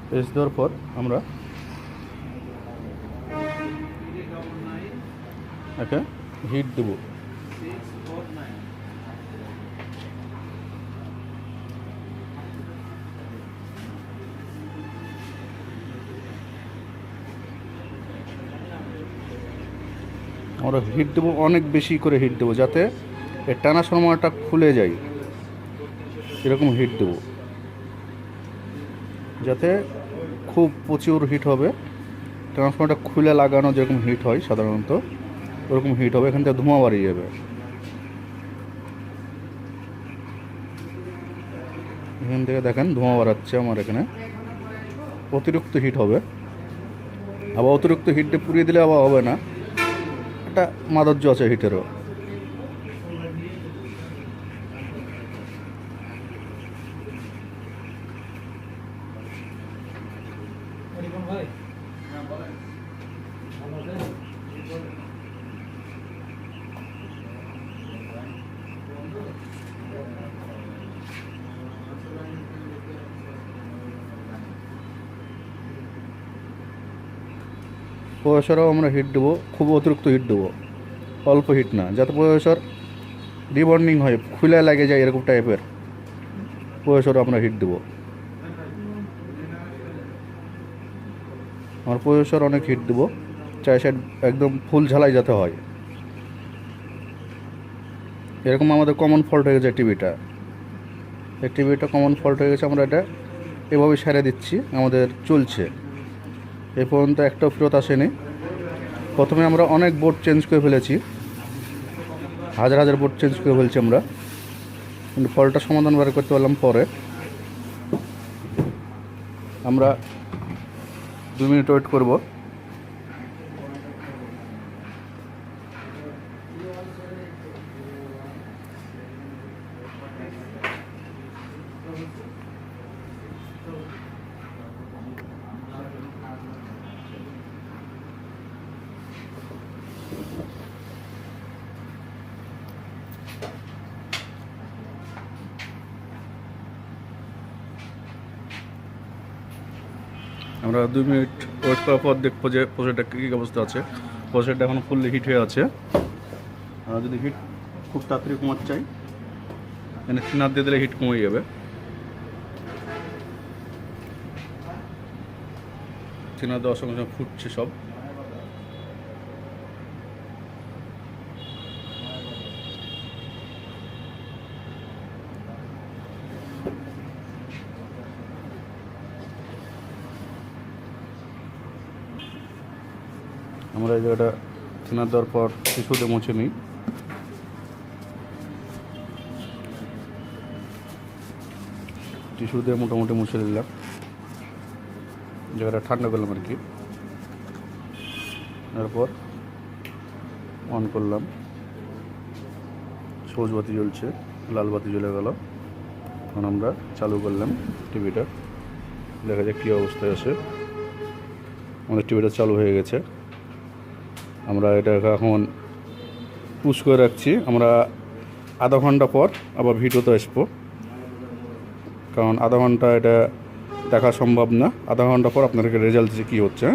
Paste দেওয়ার পর আমরা একে হিট দেব। আমরা হিট দেবো, অনেক বেশি করে হিট দেবো যাতে এর টানা সময়টা খুলে যায়। এরকম হিট দেবো যাতে খুব প্রচুর হিট হবে। ট্রান্সফর্মারটা খুলে লাগানো যেরকম হিট হয় সাধারণত ওরকম হিট হবে, এখান থেকে ধোঁয়া বাড়িয়ে যাবে। এখান থেকে দেখেন ধোঁয়া বাড়াচ্ছে আমার এখানে, অতিরিক্ত হিট হবে। আবার অতিরিক্ত হিট দিয়ে পুড়িয়ে দিলে আবার হবে না, একটা মাধুর্য আছে হিটেরও। প্রসেসরও আমরা হিট দেবো, খুব অতিরিক্ত হিট দেবো, অল্প হিট না, যাতে প্রসেসর রিবন্ডিং হয়, খুলে লাগে যায় এরকম টাইপের প্রসেসরও আমরা হিট দেবো। আমার প্রসেসর অনেক হিট দেবো, চাই সাইড একদম ফুল ঝালাই যাতে হয়। এরকম আমাদের কমন ফল্ট হয়ে গেছে টিভিটা, এই টিভিটা কমন ফল্ট হয়ে গেছে। আমরা এটা এভাবে সারিয়ে দিচ্ছি, আমাদের চলছে। এ পর্যন্ত একটাও ফেরত আসেনি। প্রথমে আমরা অনেক বোর্ড চেঞ্জ করে ফেলেছি, হাজার হাজার বোর্ড চেঞ্জ করে ফেলছি আমরা, কিন্তু ফল্টটা সমাধান বের করতে পারলাম পরে। আমরা 2 মিনিট ওয়েট করব। আমরা 2 মিনিট ওয়েট করার পর দেখবো যে প্রসেসরটা কী অবস্থা আছে। প্রসেসরটা এখন ফুললি হিট হয়ে আছে। আমরা যদি হিট খুব তাড়াতাড়ি কমাতে চাই, এখানে থিনার দিয়ে দিলে হিট কমে যাবে। থিনার দেওয়ার সঙ্গে সঙ্গে ফুটছে সব। আমরা এই জায়গাটা থিনার দেওয়ার পর টিস্যু দিয়ে মুছে নিই। টিস্যু দিয়ে মোটামুটি মুছে দিলাম, জায়গাটা ঠান্ডা করলাম আর কি। তারপর অন করলাম, সবুজ বাতি জ্বলছে, লাল বাতি জ্বলে গেল। এখন আমরা চালু করলাম টিভিটা, দেখা যাক কী অবস্থায় আছে। আমাদের টিভিটা চালু হয়ে গেছে। আমরা এটা এখন পুশ করে রাখছি। আমরা আধা ঘন্টা পর আবার ভিডিওতে আসবো, কারণ আধা ঘন্টা এটা দেখা সম্ভব না। আধা ঘন্টা পর আপনাদেরকে রেজাল্ট দিচ্ছে কী হচ্ছে।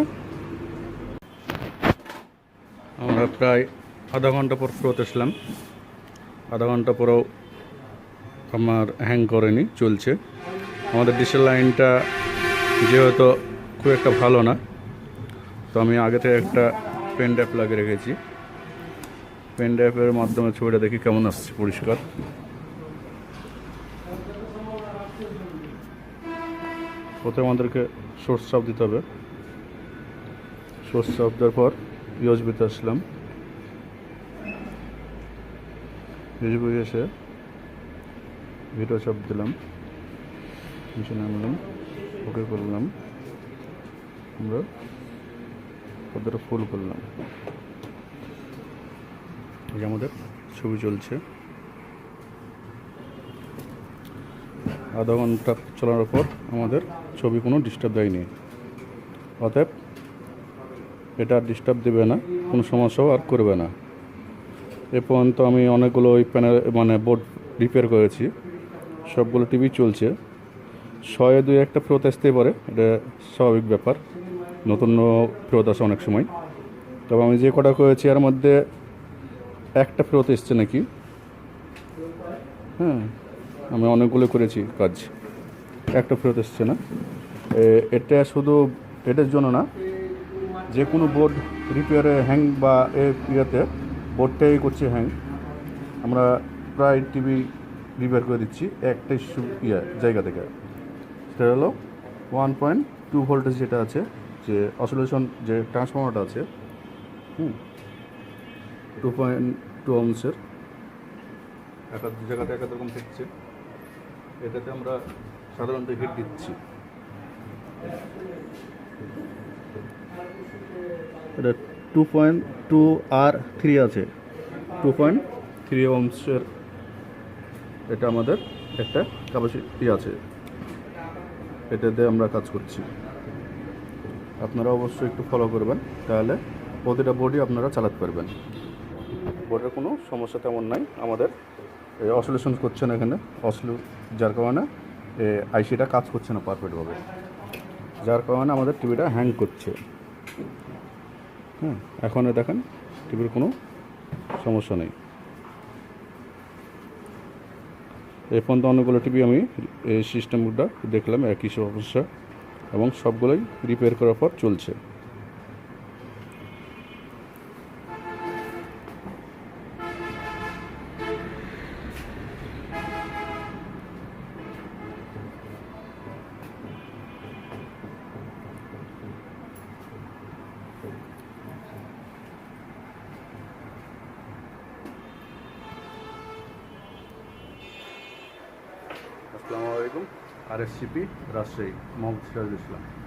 আমরা প্রায় আধা ঘন্টা পর ফেরত আসলাম। আধা ঘন্টা পরেও আমার হ্যাং করেনি, চলছে। আমাদের ডিসেল লাইনটা যেহেতু খুব একটা ভালো না, তো আমি আগে থেকে একটা পেন ড্রাইভ লাগিয়ে রেখেছি। পেন ড্রাইভের মাধ্যমে ছবিটা দেখি কেমন আসছে পরিষ্কার। প্রথমে আমাদেরকে সোর্স চাপ দিতে হবে। সোর্স চাপ দেওয়ার পর ইউএসবিতে আসলাম। ইউএসবি এসে ভিডিও চাপ দিলাম, নিচে নামলাম, ওকে করলাম। আমরা পর্দাটা ফুল করলাম। এই আমাদের ছবি চলছে। আধা ঘন্টা চলানোর পর আমাদের ছবি কোনো ডিস্টার্ব দেয়নি, অতএব এটা ডিস্টার্ব দেবে না, কোনো সমস্যাও আর করবে না। এ পর্যন্ত আমি অনেকগুলো ওই প্যানেল বোর্ড রিপেয়ার করেছি, সবগুলো টিভি চলছে। শয়ে দুই একটা ফেরত আসতেই পারে, এটা স্বাভাবিক ব্যাপার, নতুন ফেরত আসে অনেক সময়। তবে আমি যে কটা করেছি এর মধ্যে একটা ফেরত এসছে নাকি। হ্যাঁ, আমি অনেকগুলো করেছি কাজ, একটা ফেরত এসছে না। এটা শুধু এটার জন্য না, যে কোনো বোর্ড রিপেয়ারে হ্যাং বা ইয়েতে বোর্ডটাই করছে হ্যাং। আমরা প্রায় টিভি রিপেয়ার করে দিচ্ছি একটা জায়গা থেকে। সেটা হলো 1.2 ভোল্টেজ যেটা আছে, যে অসিলেশন যে ট্রান্সফর্মারটা আছে, 2.2 ohmsের, এক এক জায়গাতে এক এক রকম থাকছে। এটাতে আমরা সাধারণত হিট দিচ্ছি। এটা 2.2 R3 আছে, 2.3 ohmsের। এটা আমাদের একটা ক্যাপাসিটি আছে, এটাতে আমরা কাজ করছি। আপনারা অবশ্যই একটু ফলো করবেন, তাহলে প্রতিটা বোর্ডই আপনারা চালাতে পারবেন। বোর্ডের কোনো সমস্যা তেমন নাই, আমাদের অসিলেশন করছে না এখানে, যার কারণে আইসিটা কাজ করছে না পারফেক্টভাবে, যার কারণে আমাদের টিভিটা হ্যাং করছে। এখন দেখেন টিভির কোনো সমস্যা নেই। এই পর্যন্ত অনেকগুলো টিভি আমি এই সিস্টেমটা দেখলাম একই সমস্যা, এবং সবগুলোই রিপেয়ার করার পর চলছে। আসসালামু আলাইকুম, RSCP রাজশাহী, মোহাম্মদ সিরাজুল ইসলাম।